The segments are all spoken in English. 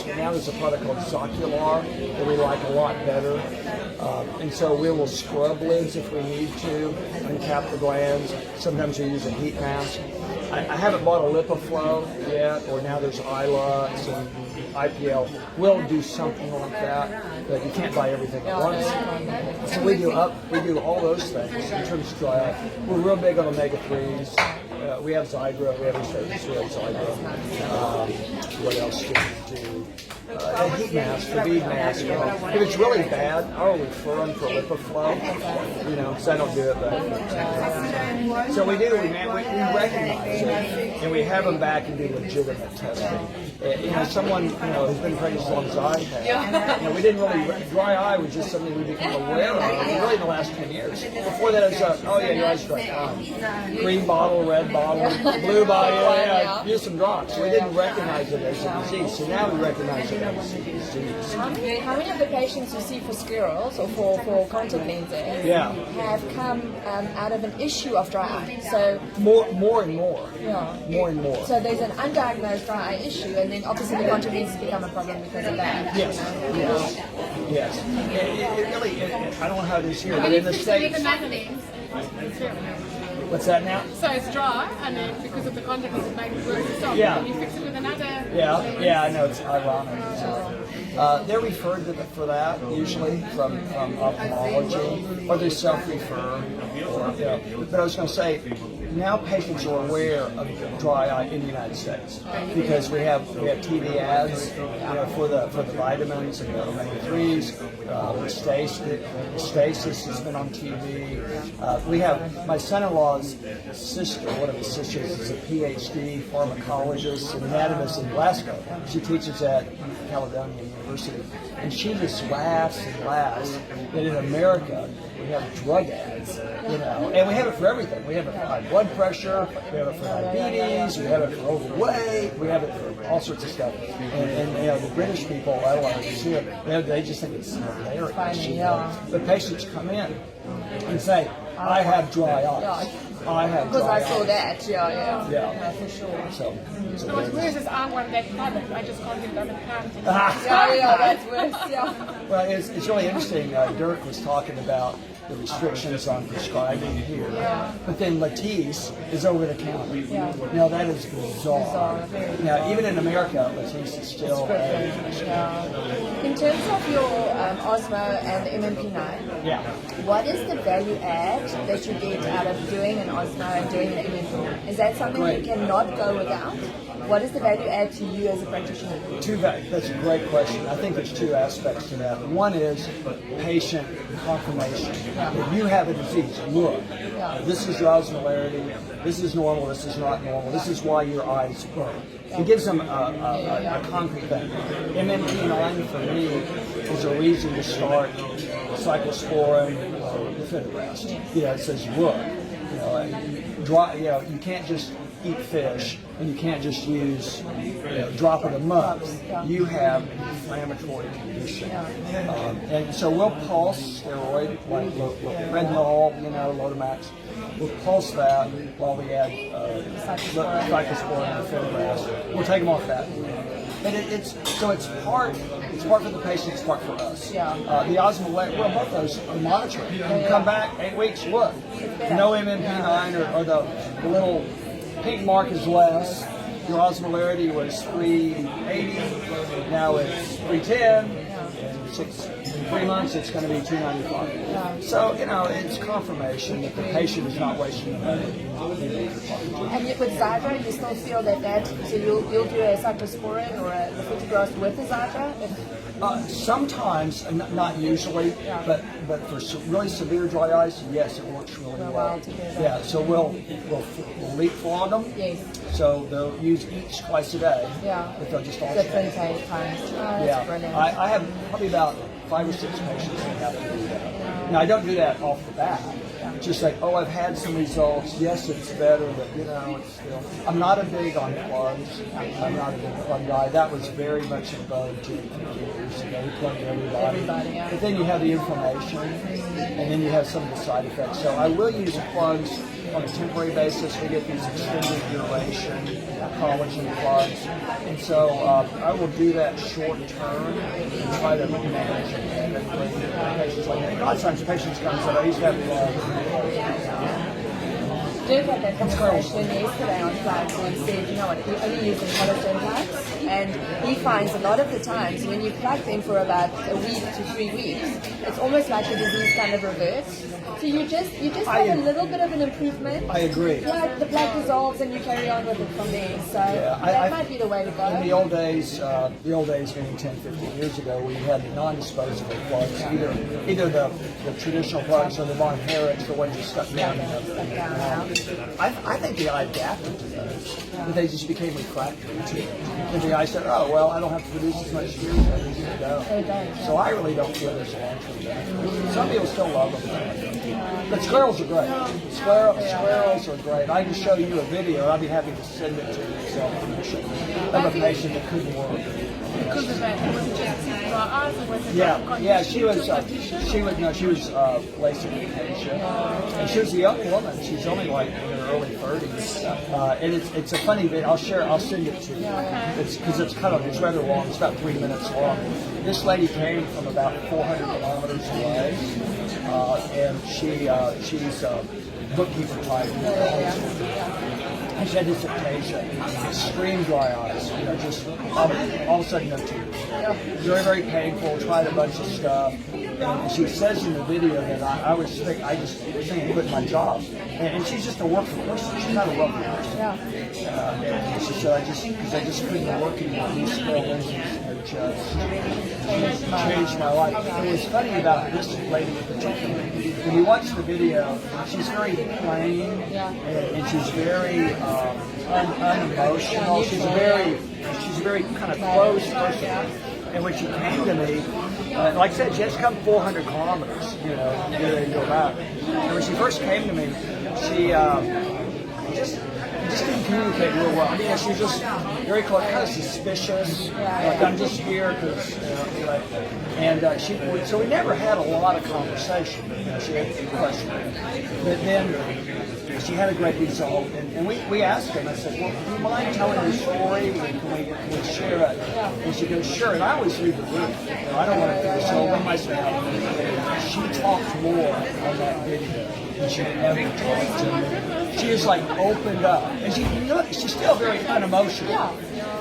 Now there's a product called Socular that we like a lot better. And so we will scrub lids if we need to, uncap the glands. Sometimes we use a heat mask. I haven't bought a LipiFlow yet, or now there's iLux and IPL. We'll do something like that, but you can't buy everything at once. So we do all those things in terms of dry eye. We're real big on omega-3s. We have Zygra, we have Zygra. What else do we do? A heat mask, a bead mask. If it's really bad, I'll refer them for LipiFlow. Because I don't do it, but so we do. We recognize it, and we have them back and do legitimate testing. Someone who's been pregnant as long as I have. We didn't really dry eye was just something we became aware of really in the last 10 years. Before that, it was oh yeah, your eyes dry. Green bottle, red bottle, blue bottle. Use some drops. So we didn't recognize it as a disease. So now we recognize it as a disease. How many of the patients you see for sclerals or for contact lenses have come out of an issue of dry eye? So more and more. More and more. So there's an undiagnosed dry eye issue, and then obviously the contact lenses become a problem because of that. Yes. It really. I don't know how it is here, but in the States. What's that now? So it's dry, and then because of the contact lenses, it makes it worse. So you fix it with another. Yeah, I know, it's ironic. They're referred to for that usually from ophthalmology, or they self-refer. But I was going to say, now patients are aware of dry eye in the United States because we have TV ads for the vitamins and the omega-3s. Stasis has been on TV. We have my son-in-law's sister. One of his sisters is a PhD pharmacologist and anatomist in Glasgow. She teaches at Caledonia University, and she just laughs and laughs that in America we have drug ads, and we have it for everything. We have it for high blood pressure, we have it for diabetes, we have it for overweight, we have it for all sorts of stuff. And the British people, I don't want to see it, they just think it's hilarious. But patients come in and say, I have dry eyes. I have dry eyes. Because I saw that, yeah, for sure. So Where's this arm one that product? I just can't get them in time. That's worse, Well, it's really interesting. Dirk was talking about the restrictions on prescribing here. But then Latisse is over the counter. Now that is bizarre. Now even in America, Latisse is still In terms of your Osmo and MMP9, what is the value add that you get out of doing an Osmo and doing an MMP9? Is that something you cannot go without? What is the value add to you as a practitioner? That's a great question. I think there's two aspects to that. One is patient confirmation. If you have a disease, look, this is your osmolarity, this is normal, this is not normal, this is why your eyes burn. It gives them a concrete thing. MMP9 for me is a reason to start cyclosporin or Fibrobrast. It says look, you can't just eat fish, and you can't just use drop it a month. You have an inflammatory condition, and so we'll pulse steroid like Prednol, Lotamax. We'll pulse that while we add cyclosporin and Fibrobrast. We'll take them off that. But it's part for the patient, it's part for us. The osmolarity, both those are monitoring. You come back 8 weeks, look, no MMP9 or the little pink mark is less. Your osmolarity was 380, now it's 310. In 3 months, it's going to be 295. So, it's confirmation that the patient is not wasting the money. And yet with Zygra, you still feel that so you'll do a cyclosporin or a Fibrobrast with the Zygra? Sometimes, not usually, but for really severe dry eyes, yes, it works really well. So we'll leapfrog them. Yes. So they'll use each twice a day. But they'll just alternate. Different times. That's brilliant. I have probably about 5 or 6 patients that have to do that. Now I don't do that off the bat. Just like, I've had some results. Yes, it's better, but it's still. I'm not a big on plugs. I'm not a big plug guy. That was very much in vogue 2 years ago. We plugged everybody. But then you have the inflammation, and then you have some of the side effects. So I will use plugs on a temporary basis, we get these extended duration collagen plugs. And so I will do that short term and try to manage patients like that. A lot of times patients come and say, I used to have Dirk had that conversation yesterday on site where he said, you know what, he only uses collagen plugs, and he finds a lot of the times when you plug them for about a week to 3 weeks, it's almost like the disease kind of reverts. So you just have a little bit of an improvement. I agree. Like the blood dissolves and you carry on with it from there. So that might be the way to go. In the old days, meaning 10, 15 years ago, we had the non-disposable plugs, either the traditional plugs or the Von Erichs, the ones you stuck down in the I think the eye adapted to those, but they just became refractory to it. And the eye said, oh, well, I don't have to produce as much juice as I used to go. So I really don't feel there's a long-term benefit. Some people still love them. But sclerals are great. Sclerals are great. I can show you a video. I'd be happy to send it to you. So of a patient that couldn't work. Because of that, was it just dry eyes, or was it Yeah, she was LASIK patient, and she was a young woman. She's only like in her early 30s, and it's a funny video. I'll send it to you. It's because it's rather long. It's about 3 minutes long. This lady came from about 400 kilometers away, and she's a bookkeeper type. And she had this occasion, extreme dry eyes, just all of a sudden no tears. Very, very painful, tried a bunch of stuff. And she says in the video that I just thinking quit my job. And she's just a working person. She's not a wealthy person. And she said, I just couldn't work anymore. These scale lenses have just changed my life. And what's funny about this lady in particular, when you watch the video, she's very plain and she's very unemotional. She's a very kind of closed person. And when she came to me, like I said, she has come 400 kilometers, to go back. And when she first came to me, she just didn't communicate real well. I mean, she was just very close, kind of suspicious. Like, I'm just here because, so we never had a lot of conversation. She had questions. But then she had a great result, and we asked her, and I said, well, do you mind telling your story? Can we share it? And she goes, sure. And I always leave the room. I don't want to do this. So when myself, she talked more on that video than she ever talked to me. She just opened up, and she's still very unemotional,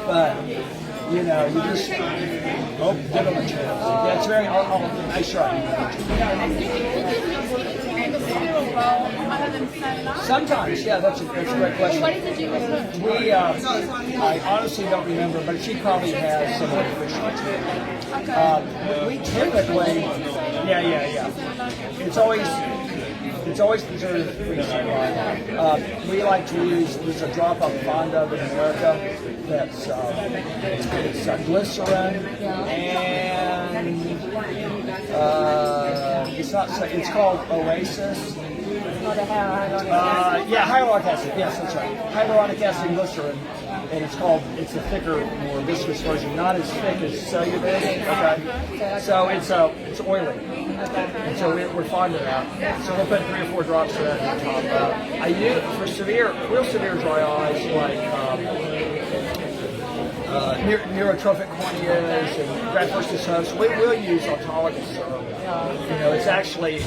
but you just give them a chance. Yeah, it's very. I Sometimes, yeah, that's a great question. What did you do with her? I honestly don't remember, but she probably has some artificial teeth. We typically, It's always preserved free supply. We like to use, there's a drop of Fonda in America that's it's glycerin and it's called Oasis. Hyaluronic acid. Yes, that's right. Hyaluronic acid and glycerin, and it's a thicker, more viscous version, not as thick as Cellulose. Okay. So it's oily. And so we're fond of that. So we'll put 3 or 4 drops of that on top. I use for real severe dry eyes, like neurotrophic corneas and graft versus host. We will use autologous serum. It's actually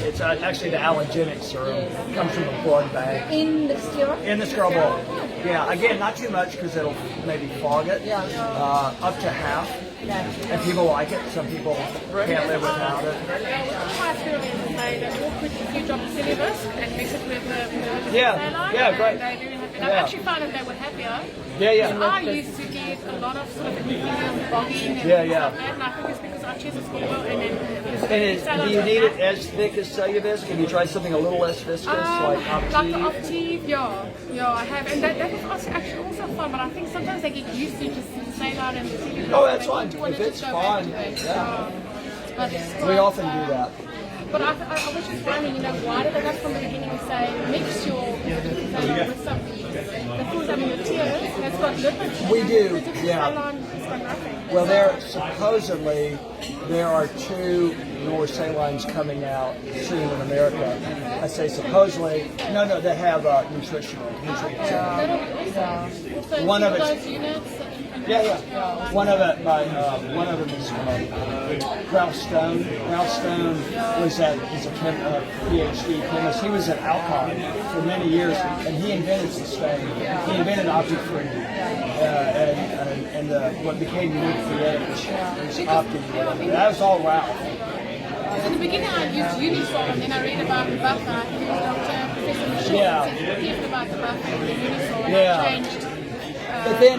the allergenic serum. It comes from a blood bank. In the sclera? In the sclera bowl. Yeah, again, not too much because it'll maybe fog it. Up to half. And people like it. Some people can't live without it. My experience is that we'll put a few drops of Stellenbosch and mix it with the great. And I actually found that they were happier. I used to get a lot of sort of bogging and stuff like that, and I think it's because our chest is full and do you need it as thick as Cellulose? Can you try something a little less viscous, like Optive? Like the Optive, I have, and that was actually also fun. But I think sometimes they get used to just the saline and the Cellulose. Oh, that's fine. If it's fun, we often do that. But I was just wondering, why did they not from the beginning say mix your saline with something? The foods, the tears, that's got lipids. We do, Saline has got nothing. Well, supposedly there are 2 North salines coming out soon in America. I say supposedly. No, they have nutritional. So One of those it's units. yeah. One of them is Ralph Stone. Ralph Stone is a PhD chemist. He was an alcohol for many years, and he invented sustain. He invented object free, and what became unique for was optic. That was all Ralph. In the beginning, I used Unisol, and then I read about the buffer. I think it was Professor Michelle said about the buffer and the Unisol, and I changed. But then